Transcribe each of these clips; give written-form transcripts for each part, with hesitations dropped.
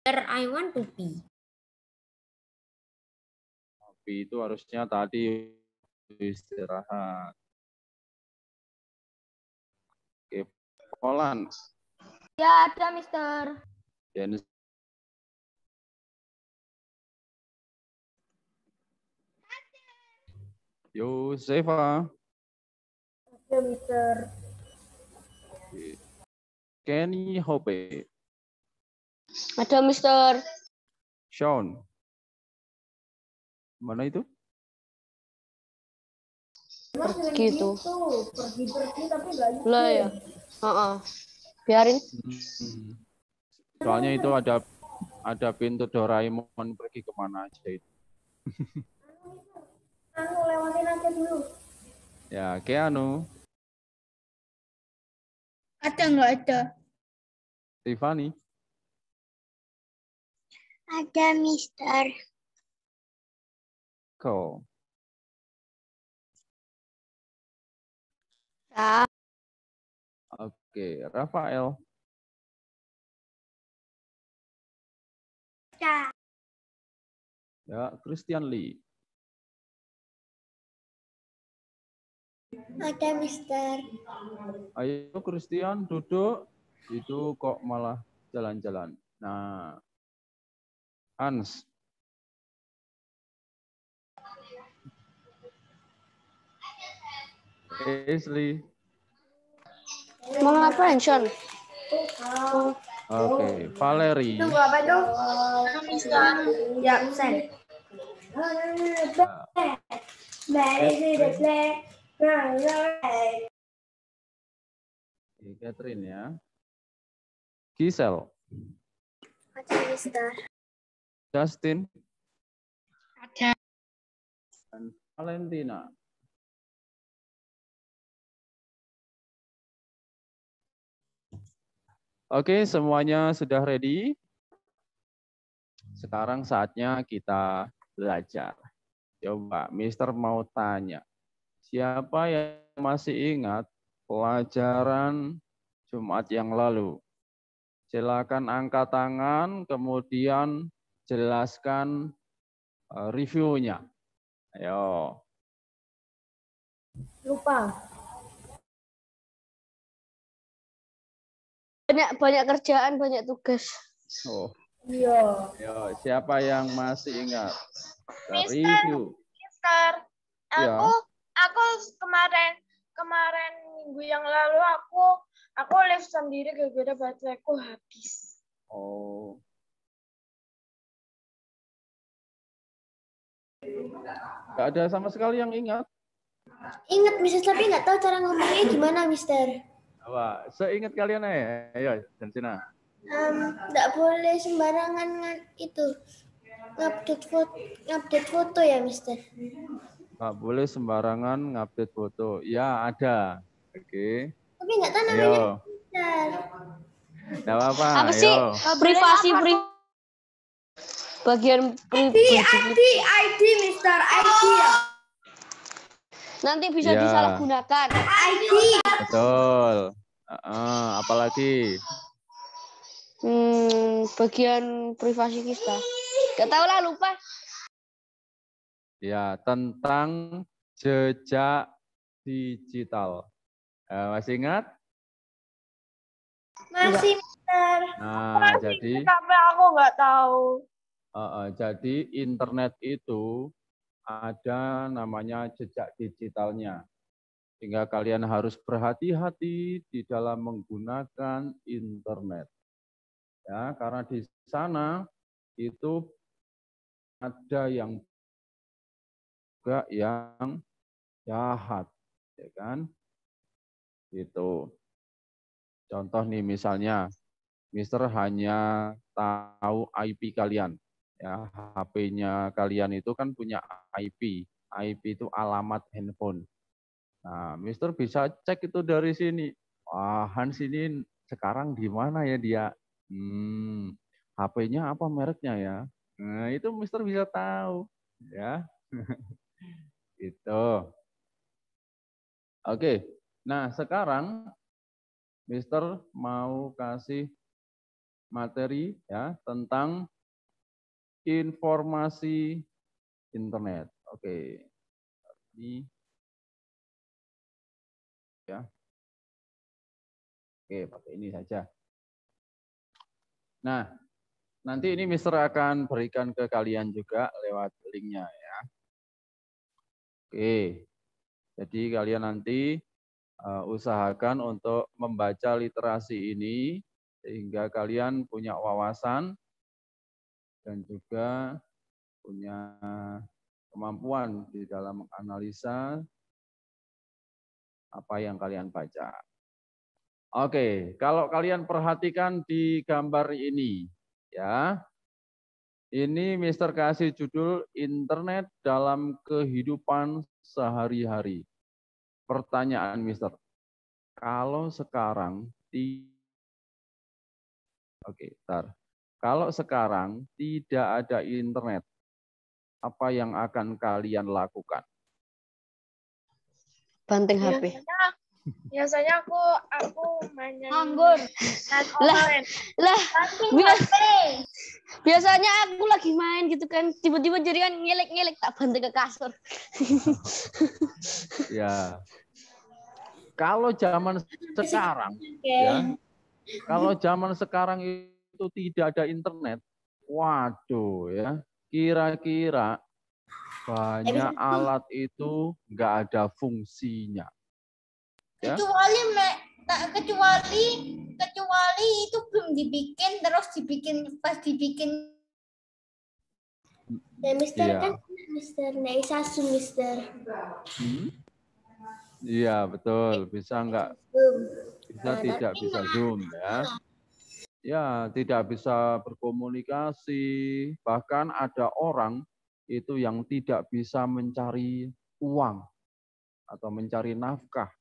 Where I want to be. Tapi itu harusnya tadi istirahat. Oke, Polan. Ya, ada, Mister. Dennis. Yosefa. Ya, Mister. Kenny Hope. Ada, Mister. Sean. Mana itu? Gitu. Pergi tapi nggak gitu. Lah ya. Biarin. Soalnya itu ada pintu Doraemon pergi kemana aja itu. Lewatin aja dulu. Ya, Keanu. Ada nggak ada? Tiffany. Ada, Mister. Ko. Ya. Oke, Rafael. Ya. Ya, Christian Lee. Ada, Mister. Ayo Christian duduk. Itu kok malah jalan-jalan. Nah, Hans. Ashley. Mau ngapain, Sean? Oke, Valerie. Tunggu apa itu? Mister. Ya, absen. Catherine ya. Gisel. Ada, Mister. Justin. Ada. Dan Valentina. Oke, semuanya sudah ready. Sekarang saatnya kita belajar. Coba, Mister mau tanya. Siapa yang masih ingat pelajaran Jumat yang lalu? Silakan angkat tangan, kemudian jelaskan reviewnya. Ayo. Lupa. Banyak kerjaan, banyak tugas. Oh. Iya. Ayo, siapa yang masih ingat? Mister, Review. Mister, Ya. aku kemarin minggu yang lalu aku live sendiri gara-gara bateraiku habis. Oh. Gak ada sama sekali yang ingat. Ingat, Mister, tapi nggak tahu cara ngomongnya gimana, Mister. Wah, seingat kalian aja. Ayo, Jansina. Nggak boleh sembarangan itu ngupdate foto ya, Mister. Nggak boleh sembarangan ngupdate foto. Ya, ada. Oke. Tapi nggak tahu namanya, Ayo. Mister. Nggak apa-apa. Apa sih? Ayo. Privasi, bagian pribadi. ID, Mister, ID ya. Nanti bisa Ya. disalahgunakan. ID. Betul. Apalagi? Bagian privasi kita. Gak tahu lah, lupa. Ya, tentang jejak digital. Masih ingat? Masih, Mister. Nah, jadi Tapi aku nggak tahu. jadi internet itu ada namanya jejak digitalnya. Sehingga kalian harus berhati-hati di dalam menggunakan internet. Ya, karena di sana itu ada yang juga yang jahat, ya kan? Itu. Contoh nih misalnya, Mister hanya tahu IP kalian. Ya, HP-nya kalian itu kan punya IP. IP itu alamat handphone. Nah, Mister bisa cek itu dari sini. Wah, Hans ini sekarang di mana ya dia? HP-nya apa mereknya ya? Nah, itu Mister bisa tahu. Ya, itu. Oke, nah sekarang Mister mau kasih materi ya tentang informasi internet. Oke. Ini ya. Oke, pakai ini saja. Nah, nanti ini Mister akan berikan ke kalian juga lewat linknya ya. Oke. Jadi kalian nanti usahakan untuk membaca literasi ini sehingga kalian punya wawasan dan juga punya kemampuan di dalam analisa apa yang kalian baca. Oke, kalau kalian perhatikan di gambar ini, ya, ini Mister kasih judul Internet dalam Kehidupan Sehari-hari. Pertanyaan Mister, kalau sekarang kalau sekarang tidak ada internet, apa yang akan kalian lakukan? Banting HP. Biasanya aku mainnya Nganggur. Lah, biasanya aku lagi main gitu kan, tiba-tiba jadian ngelek-ngelek, tak banting ke kasur. Ya. Kalau zaman sekarang, ya, kalau zaman sekarang itu tidak ada internet, waduh ya, kira-kira banyak alat itu nggak ada fungsinya. Ya. Kecuali itu belum dibikin, terus pas dibikin ya Mister Iya. kan Mister Naisasu Mister. Iya betul, bisa nggak? Bisa tidak bisa Zoom ya. Ya tidak bisa berkomunikasi, bahkan ada orang itu yang tidak bisa mencari uang atau mencari nafkah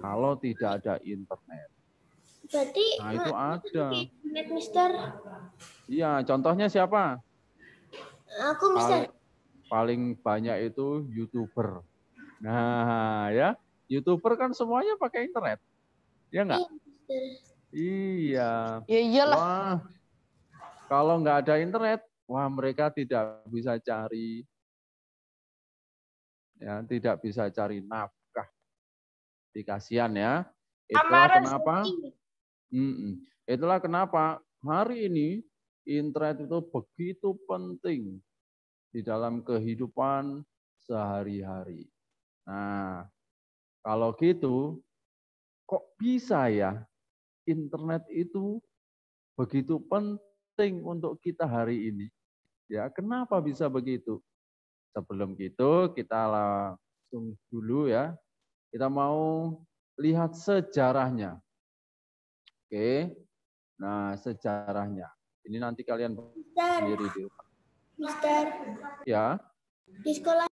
kalau tidak ada internet. Berarti Nah itu ada. internet Mister. Iya, contohnya siapa? Aku Mister. Paling banyak itu YouTuber. Nah ya, YouTuber kan semuanya pakai internet. Ya enggak? Iya. Ya iyalah. Wah, kalau nggak ada internet, wah mereka tidak bisa cari, ya tidak bisa cari nafkah. Kasihan ya. Itulah kenapa. Itulah kenapa hari ini internet itu begitu penting di dalam kehidupan sehari-hari. Nah, kalau gitu, kok bisa ya internet itu begitu penting untuk kita hari ini? Ya, kenapa bisa begitu? Sebelum itu, kita langsung dulu ya. Kita mau lihat sejarahnya. Oke. Nah, sejarahnya. Ini nanti kalian sendiri di rumah. Mister. Ya. Di sekolah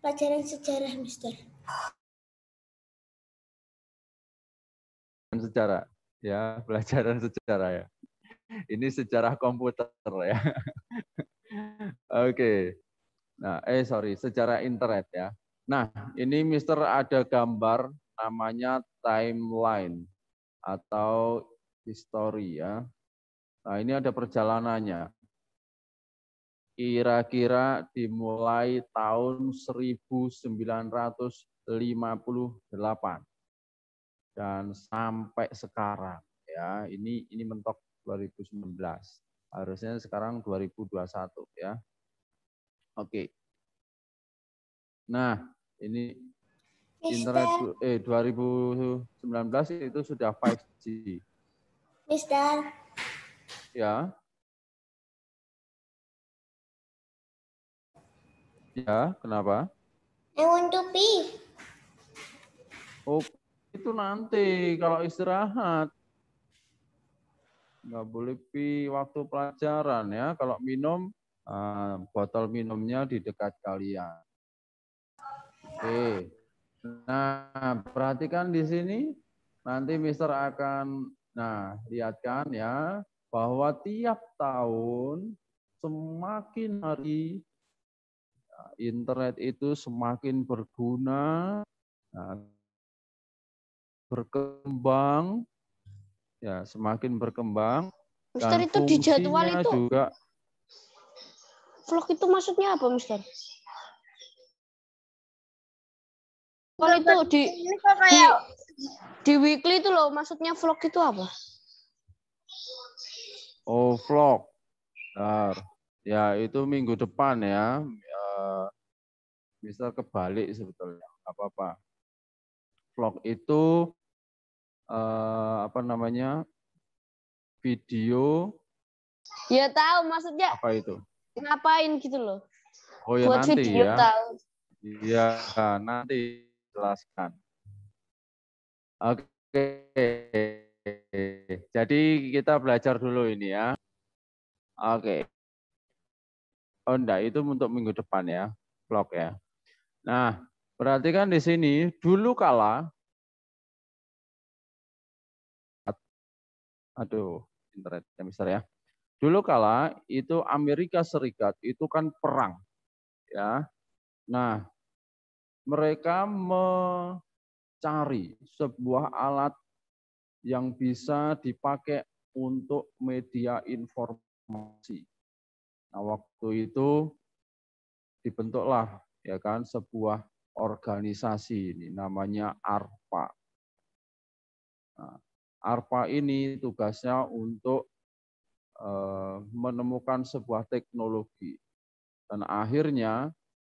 pelajaran sejarah, Mister. Sejarah. Ya, pelajaran sejarah ya. Ini sejarah komputer ya. Oke. Nah, sejarah internet ya. Nah, ini Mister ada gambar namanya timeline atau history ya. Nah, ini ada perjalanannya. Kira-kira dimulai tahun 1958 dan sampai sekarang ya. Ini mentok 2019. Harusnya sekarang 2021 ya. Oke. Nah, ini internet 2019 itu sudah 5G. Mister. Ya. Ya, kenapa? I want to pee. Oh, itu nanti kalau istirahat. Nggak boleh waktu pelajaran ya. Kalau minum, botol minumnya di dekat kalian. Oke. Nah, perhatikan di sini. Nanti Mister akan, lihatkan ya, bahwa tiap tahun semakin hari internet itu semakin berguna, berkembang, Ya, semakin berkembang Mister, dan itu di jadwal fungsinya itu juga vlog itu maksudnya apa, Mister? Kalau itu Ini kok kayak di weekly itu loh, maksudnya vlog itu apa? vlog. Bentar. Ya, itu minggu depan ya. Bisa kebalik sebetulnya. Apa-apa. Vlog itu apa namanya? Video Ya tahu, maksudnya apa itu? ngapain gitu loh. Oh ya Buat nanti video ya. tahu. Iya, nanti jelaskan. Oke. Jadi kita belajar dulu ini ya. Oke. Oh enggak, itu untuk minggu depan ya, vlog ya. Nah, perhatikan di sini, dulu kala, aduh, internetnya Mister ya. Dulu kala itu Amerika Serikat itu kan perang, ya. Nah, mereka mencari sebuah alat yang bisa dipakai untuk media informasi. Nah, waktu itu dibentuklah ya kan sebuah organisasi ini namanya ARPA. Nah, ARPA ini tugasnya untuk menemukan sebuah teknologi dan akhirnya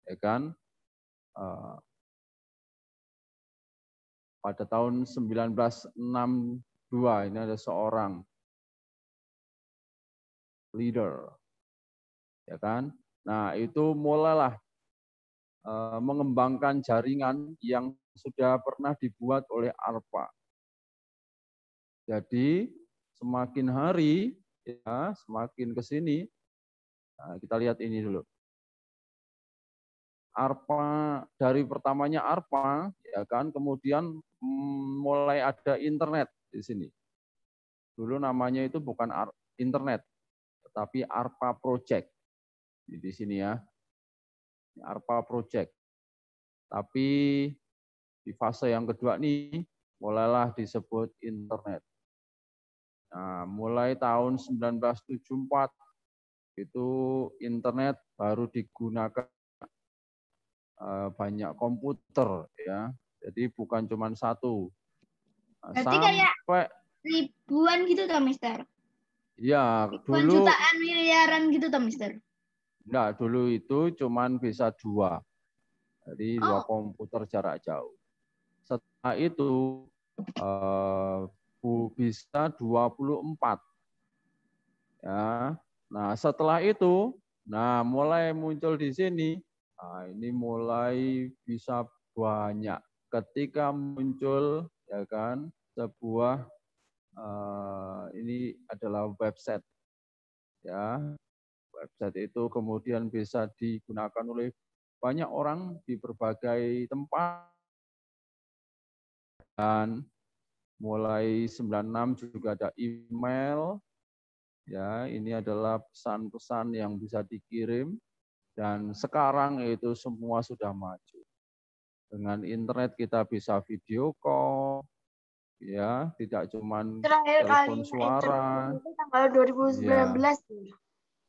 ya kan pada tahun 1962 ini ada seorang leader ya kan. Nah, itu mulailah mengembangkan jaringan yang sudah pernah dibuat oleh ARPA. Jadi semakin hari ya, semakin ke sini. Nah, kita lihat ini dulu. ARPA dari pertamanya ARPA ya kan, kemudian mulai ada internet di sini. Dulu namanya itu bukan internet, tetapi ARPA Project. Di sini ya. ARPA Project. Tapi di fase yang kedua nih mulailah disebut internet. Nah, mulai tahun 1974 itu internet baru digunakan banyak komputer ya. Jadi bukan cuma satu. Nah, Berarti kayak sampai ribuan gitu toh, Mister? ya Ribuan dulu jutaan miliaran gitu toh, Mister? enggak, dulu itu cuma bisa dua. Jadi dua Oh, komputer jarak jauh. Setelah itu bisa 24. Ya. Nah, setelah itu, nah mulai muncul di sini. Nah, ini mulai bisa banyak ketika muncul ya kan sebuah ini adalah website ya. Website itu kemudian bisa digunakan oleh banyak orang di berbagai tempat dan mulai 96 juga ada email. Ya, ini adalah pesan-pesan yang bisa dikirim dan sekarang itu semua sudah maju. Dengan internet kita bisa video call, ya, tidak cuma terakhir telepon kalinya suara. internet itu tanggal 2019.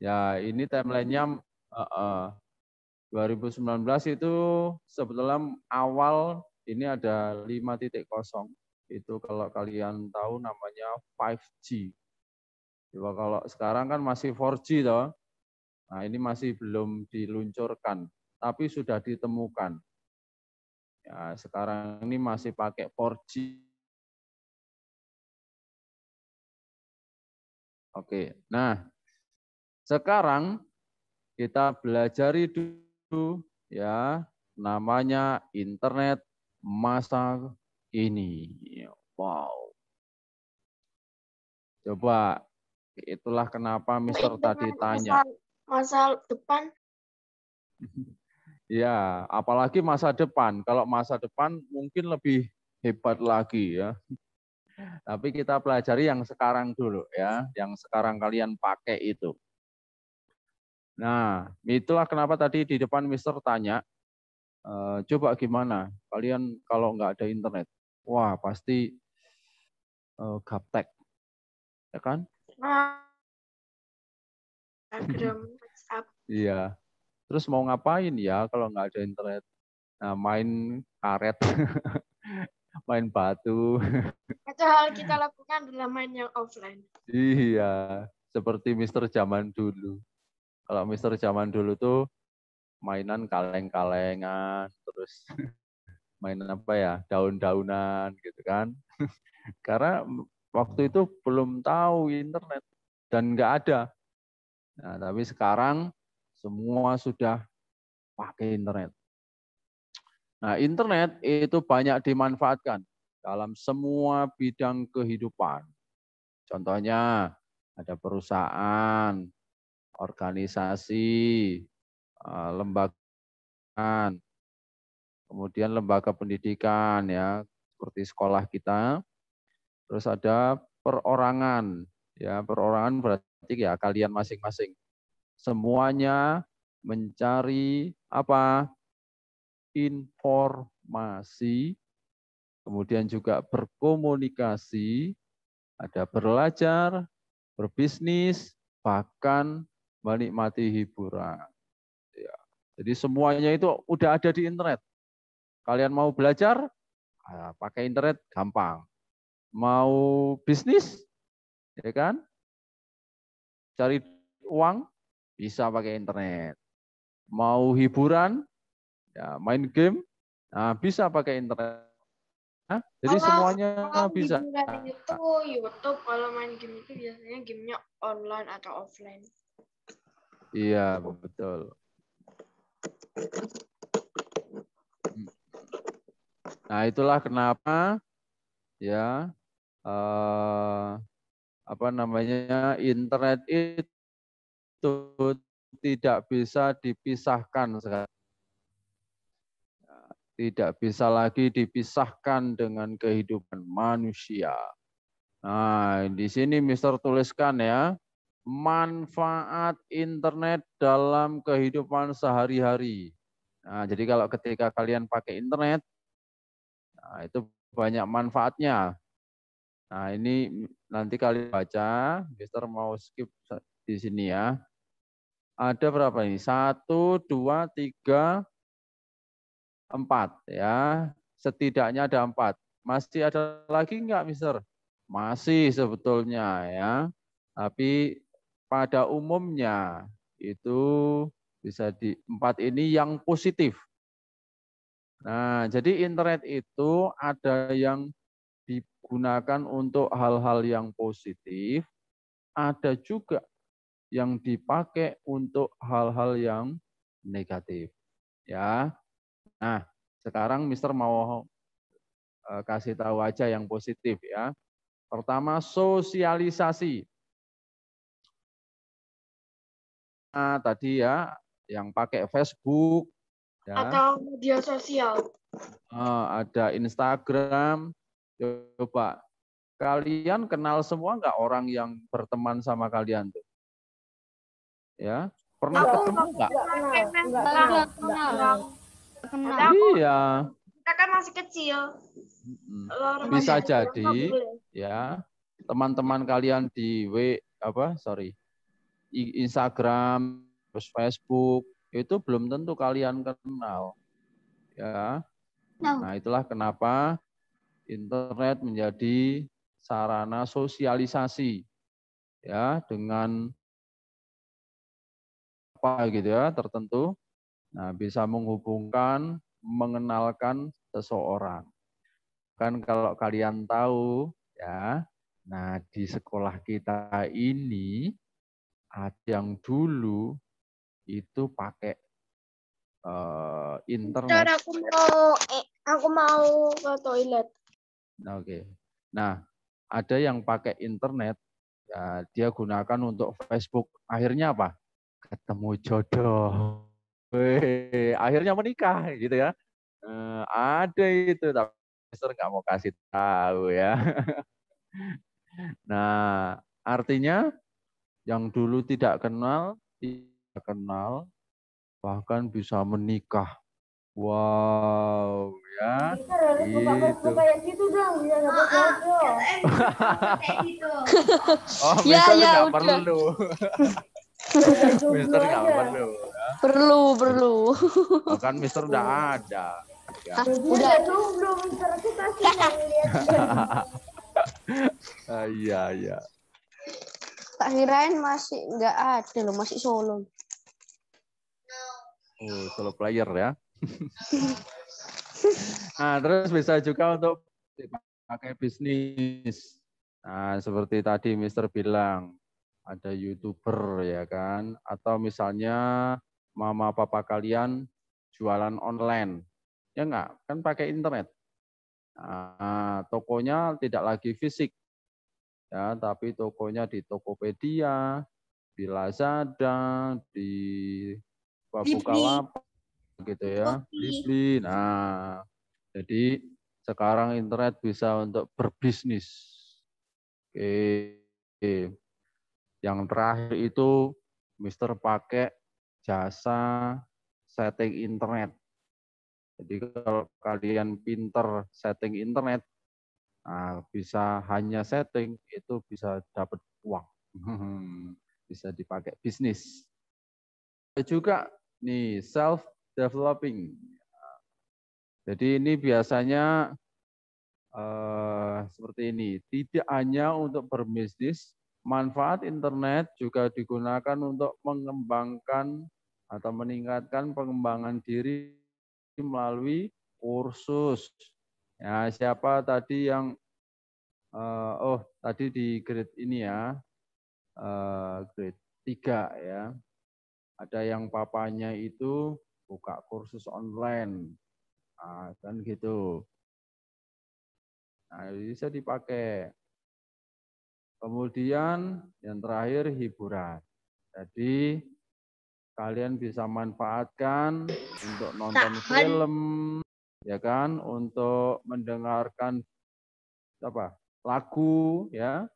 Ya, ini timelinenya 2019 itu sebetulnya awal ini ada 5.0. Itu kalau kalian tahu namanya 5G. Coba kalau sekarang kan masih 4G toh. Nah, ini masih belum diluncurkan, tapi sudah ditemukan. Ya, sekarang ini masih pakai 4G. Oke. Nah, sekarang kita belajari dulu ya namanya internet masa ini. Wow. Coba itulah kenapa Mister tadi tanya. Masa depan. Ya, apalagi masa depan. Kalau masa depan mungkin lebih hebat lagi ya. Tapi kita pelajari yang sekarang dulu ya, yang sekarang kalian pakai itu. Nah, itulah kenapa tadi di depan Mister tanya, coba gimana kalian kalau nggak ada internet? Wah, pasti gaptek. ya kan? Instagram, WhatsApp. Iya. Terus mau ngapain ya kalau nggak ada internet? Nah, main karet, main batu. Itu hal kita lakukan adalah main yang offline. Iya, seperti Mister zaman dulu. Kalau Mister zaman dulu tuh mainan kaleng-kalengan, terus mainan apa ya, daun-daunan gitu kan. Karena waktu itu belum tahu internet dan nggak ada. Nah, tapi sekarang semua sudah pakai internet. Nah, internet itu banyak dimanfaatkan dalam semua bidang kehidupan. Contohnya ada perusahaan, organisasi, lembaga, kemudian lembaga pendidikan ya, seperti sekolah kita. Terus ada perorangan, ya perorangan berarti ya kalian masing-masing. Semuanya mencari apa? Informasi, kemudian juga berkomunikasi, ada belajar, berbisnis, bahkan menikmati hiburan. Ya. Jadi semuanya itu udah ada di internet. Kalian mau belajar, pakai internet gampang. Mau bisnis, ya kan? Cari uang, bisa pakai internet. Mau hiburan, ya main game, nah bisa pakai internet. Nah, jadi semuanya bisa. Hiburan itu YouTube, kalau main game itu biasanya gamenya online atau offline. Iya, betul. Nah, itulah kenapa ya apa namanya internet itu tidak bisa dipisahkan sekarang. Tidak bisa lagi dipisahkan dengan kehidupan manusia. Nah, di sini Mister tuliskan ya, manfaat internet dalam kehidupan sehari-hari. Nah, jadi kalau ketika kalian pakai internet, nah, itu banyak manfaatnya. Nah, ini nanti kalian baca, Mister mau skip di sini ya. Ada berapa ini? 1, 2, 3, 4 ya. Setidaknya ada 4. Masih ada lagi enggak, Mister? Masih sebetulnya ya. Tapi pada umumnya itu bisa di 4 ini yang positif. Nah, jadi internet itu ada yang digunakan untuk hal-hal yang positif, ada juga yang dipakai untuk hal-hal yang negatif. Ya. Nah, sekarang Mister mau kasih tahu aja yang positif ya. Pertama, sosialisasi. Nah, tadi ya, yang pakai Facebook, ya, atau media sosial. ada Instagram. Coba, kalian kenal semua nggak orang yang berteman sama kalian tuh? Ya, pernah ketemu nggak? Iya. Kita kan masih kecil. Bisa jadi ya teman-teman kalian di Instagram, terus Facebook itu belum tentu kalian kenal. Ya. Nah, itulah kenapa internet menjadi sarana sosialisasi ya dengan apa gitu ya tertentu. Nah, bisa menghubungkan, mengenalkan seseorang. Kan kalau kalian tahu ya, nah di sekolah kita ini ada yang dulu itu pakai internet. Aku mau ke toilet. Oke. Nah, ada yang pakai internet, ya, dia gunakan untuk Facebook. Akhirnya apa? Ketemu jodoh. Akhirnya menikah, gitu ya. Ada itu, tapi Mister nggak mau kasih tahu ya. Nah, artinya yang dulu tidak kenal, bahkan bisa menikah. Wow, ya. Mister harus buka Facebook kayak gitu dong, bisa dapat jodoh. Kayak gitu. Oh, Ya, Mister ya, nggak udah. perlu. Mister nggak perlu. Perlu. Oh, kan Mister udah ada. Ya. Udah. Jomblo, Mister aku kasih yang lihat. Iya. Tak kirain masih nggak ada loh, masih solo. Oh, solo player ya. Nah, terus bisa juga untuk dipakai bisnis. Nah, seperti tadi Mister bilang, ada YouTuber ya kan, atau misalnya mama papa kalian jualan online. Ya enggak, kan pakai internet. Nah, tokonya tidak lagi fisik. Ya, tapi tokonya di Tokopedia, di Lazada, di Bukalapak gitu ya, Blibli. Nah, jadi sekarang internet bisa untuk berbisnis. Oke. Yang terakhir itu Mister pakai jasa setting internet. Jadi kalau kalian pinter setting internet, nah, bisa hanya setting itu bisa dapat uang. Bisa dipakai bisnis. Ada juga nih self developing. Jadi ini biasanya seperti ini. Tidak hanya untuk berbisnis, manfaat internet juga digunakan untuk mengembangkan atau meningkatkan pengembangan diri melalui kursus. Ya, siapa tadi yang tadi di grade ini ya, grade 3 ya. Ada yang papanya itu buka kursus online. Nah, kan gitu. Nah, bisa dipakai. Kemudian yang terakhir hiburan. Jadi kalian bisa manfaatkan untuk nonton film, ya kan, untuk mendengarkan lagu, ya.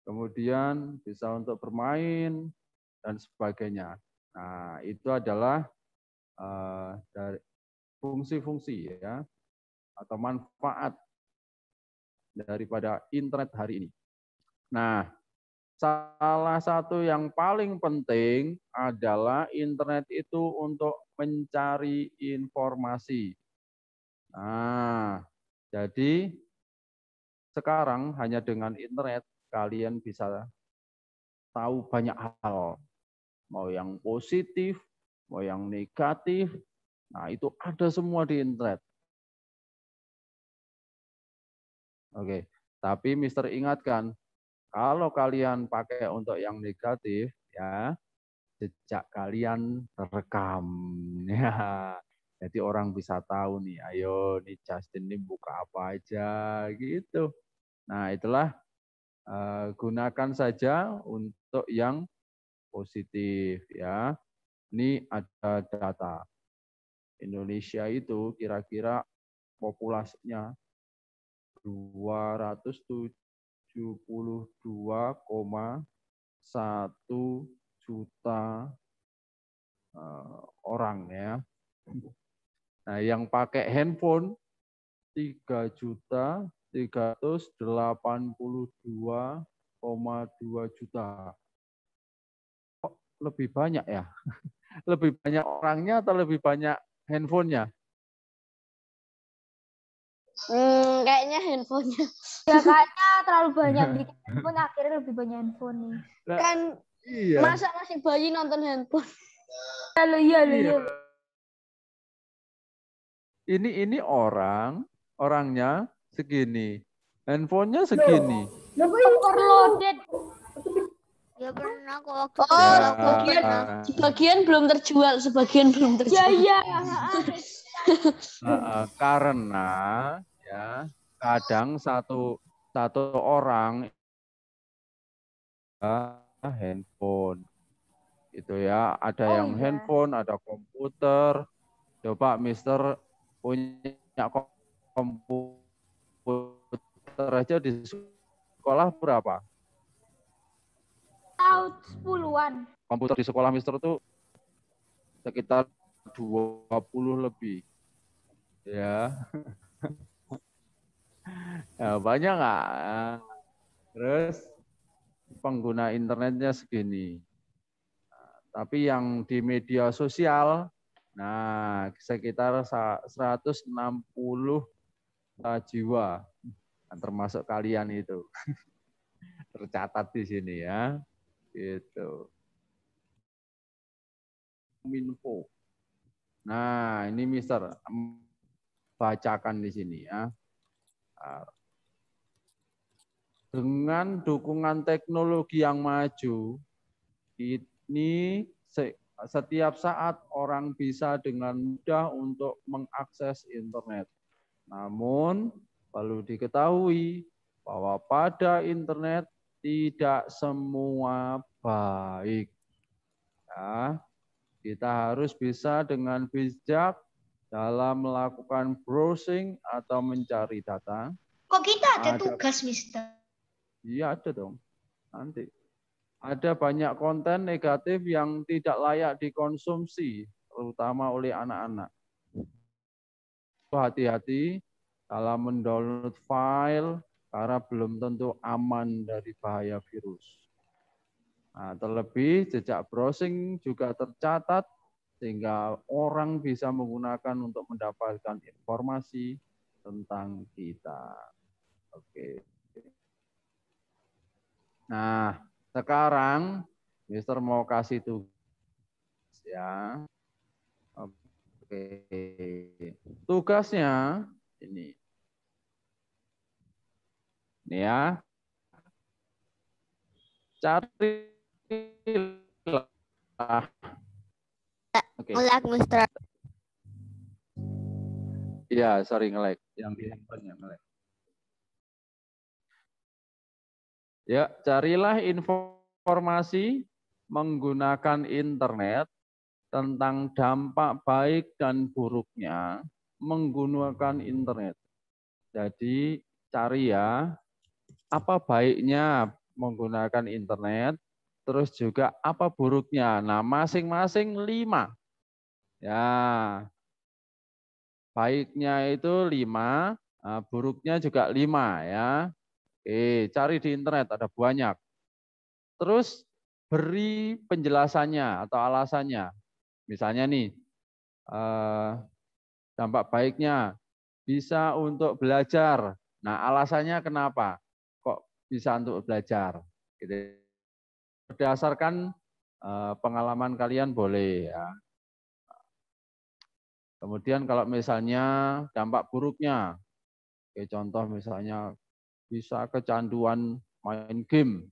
Kemudian bisa untuk bermain dan sebagainya. Nah, itu adalah dari fungsi-fungsi ya atau manfaat daripada internet hari ini. Nah, salah satu yang paling penting adalah internet itu untuk mencari informasi. Nah, jadi sekarang hanya dengan internet kalian bisa tahu banyak hal. Mau yang positif, mau yang negatif. Nah, itu ada semua di internet. Oke, tapi Mister ingatkan, kalau kalian pakai untuk yang negatif, ya jejak kalian terekam. Ya, jadi orang bisa tahu nih, ayo nih Justin ini buka apa aja gitu. Nah, itulah gunakan saja untuk yang positif ya. Ini ada data. Indonesia itu kira-kira populasinya 272,1 juta orang ya. Nah, yang pakai handphone 3.382,2 juta. Kok lebih banyak ya? Lebih banyak orangnya atau lebih banyak handphonenya? Kayaknya handphonenya. Ya kayaknya terlalu banyak bikin handphone, akhirnya lebih banyak handphone nih. Nah, Kan iya. masa masih bayi nonton handphone. Iya. Ini orangnya segini, handphonenya segini. Overloaded. Ya pernah kok waktu Sebagian belum terjual, sebagian belum terjual. Iya. Karena ya kadang satu orang handphone itu ya, ada yang handphone, ada komputer. Coba Mister punya komputer aja di sekolah berapa? Tahun 10-an. Komputer di sekolah Mister itu sekitar 20 lebih. Ya. Ya, banyak nggak? Terus pengguna internetnya segini. Tapi yang di media sosial, nah sekitar 160 jiwa, termasuk kalian itu. Tercatat di sini ya. Gitu. Minfo. Nah, ini Mister bacakan di sini ya. Dengan dukungan teknologi yang maju, ini setiap saat orang bisa dengan mudah untuk mengakses internet. Namun, perlu diketahui bahwa pada internet tidak semua baik. Ya, kita harus bisa dengan bijak dalam melakukan browsing atau mencari data. Kok kita ada tugas, Mister? Iya ada dong. Nanti. Ada banyak konten negatif yang tidak layak dikonsumsi, terutama oleh anak-anak. Hati-hati dalam mendownload file, karena belum tentu aman dari bahaya virus. Nah, terlebih jejak browsing juga tercatat, sehingga orang bisa menggunakan untuk mendapatkan informasi tentang kita. Oke. Nah, sekarang Mister mau kasih tugas ya. Oke. Tugasnya ini. Ini ya. Carilah. Oke. Nge-lag, Mister. Iya, sorry nge-lag. Yang di handphone-nya nge-lag. Ya, carilah informasi menggunakan internet tentang dampak baik dan buruknya menggunakan internet. Jadi cari ya, apa baiknya menggunakan internet, terus juga apa buruknya. Nah, masing-masing 5. Ya, baiknya itu 5, nah, buruknya juga 5 ya. Oke, cari di internet, ada banyak. Terus beri penjelasannya atau alasannya. Misalnya nih, dampak baiknya bisa untuk belajar. Nah, alasannya kenapa? Kok bisa untuk belajar? Gitu. Berdasarkan pengalaman kalian boleh ya. Kemudian kalau misalnya dampak buruknya, contoh misalnya bisa kecanduan main game.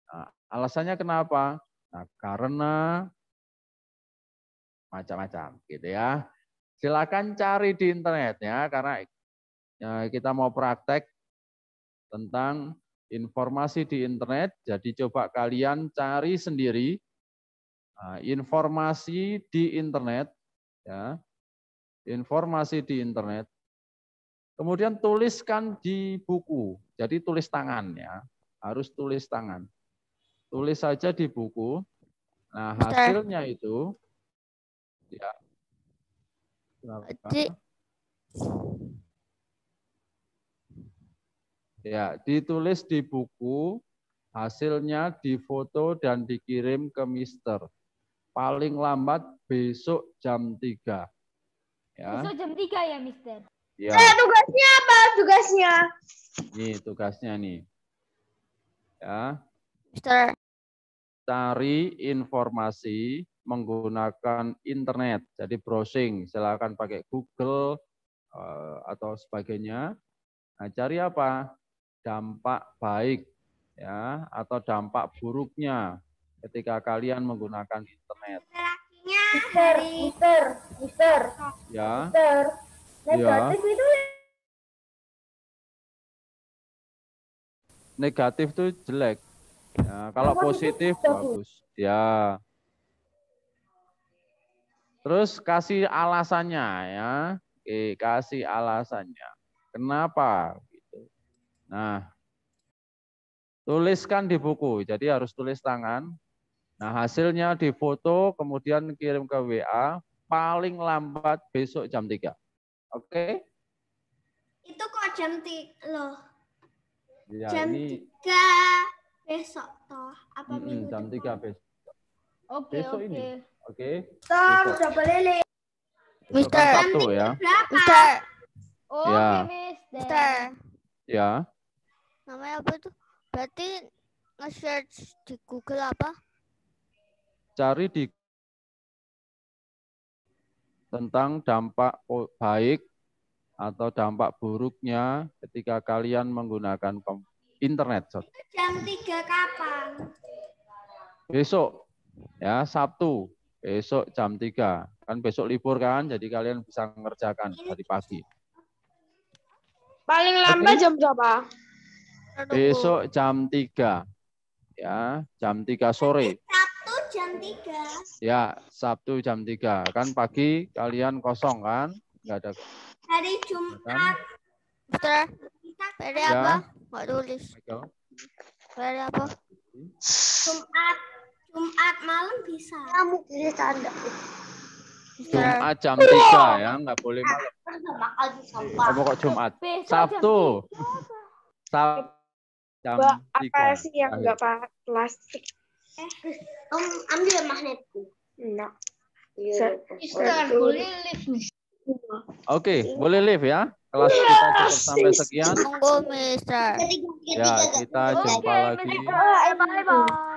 Nah, alasannya kenapa? Nah, karena macam-macam gitu ya. Silakan cari di internet ya, karena kita mau praktek tentang informasi di internet. Jadi coba kalian cari sendiri informasi di internet, ya, informasi di internet. Kemudian tuliskan di buku. Jadi tulis tangan ya, harus tulis tangan. Tulis saja di buku. Nah hasilnya itu, ya. Ya, ditulis di buku, hasilnya difoto dan dikirim ke Mister. Paling lambat besok jam 3. Ya. Besok jam 3 ya, Mister? Ya. Tugasnya apa? Tugasnya? Ini tugasnya nih. Ya. Mister. Cari informasi menggunakan internet. Jadi browsing, silakan pakai Google atau sebagainya. Nah, cari apa? Dampak baik ya atau dampak buruknya ketika kalian menggunakan internet. Mister. Ya. Mister. Negatif itu negatif itu jelek. Ya, kalau positif bagus. Ya. Terus kasih alasannya ya. Oke, kasih alasannya. Kenapa? Nah, tuliskan di buku, jadi harus tulis tangan. Nah, hasilnya difoto, kemudian kirim ke WA, paling lambat besok jam 3. Oke? Itu kok jam 3 loh. Ya, Jam ini 3 besok toh. Apa minggu jam 3 depan? besok. Oke, Besok oke. ini. Oke? Stop, Besok. udah boleh lihat. Besok kan Sabtu ya. Berapa? Mister, Oke, Ya. Mister, Ya. namanya apa tuh? Berarti nge-search di Google apa? Cari di tentang dampak baik atau dampak buruknya ketika kalian menggunakan internet. Jam 3 kapan? Besok ya, Sabtu. Besok jam 3. Kan besok libur kan, jadi kalian bisa mengerjakan dari pagi. Paling lambat jam berapa? Besok jam 3. Ya, jam 3 sore. Sabtu jam 3. Ya, Sabtu jam 3. Kan pagi kalian kosong kan? Enggak ada Hari kan? Jumat. Mister, dari Ya. apa? Nggak tulis. Michael? Dari apa? Jumat malam bisa. Kamu pilih tanda. Mister, Jumat jam 3 ya, enggak boleh malam. Kamu kok Jumat? Besok Sabtu. Sabtu jam Mbak, 3. apa sih yang nggak pakai plastik? Om ambil magnetku. Enggak. Mister, boleh lift nih. Oke, boleh live ya. Kelas kita cukup sampai sekian. tunggu, Mister. Ya, kita jumpa lagi. Bye-bye.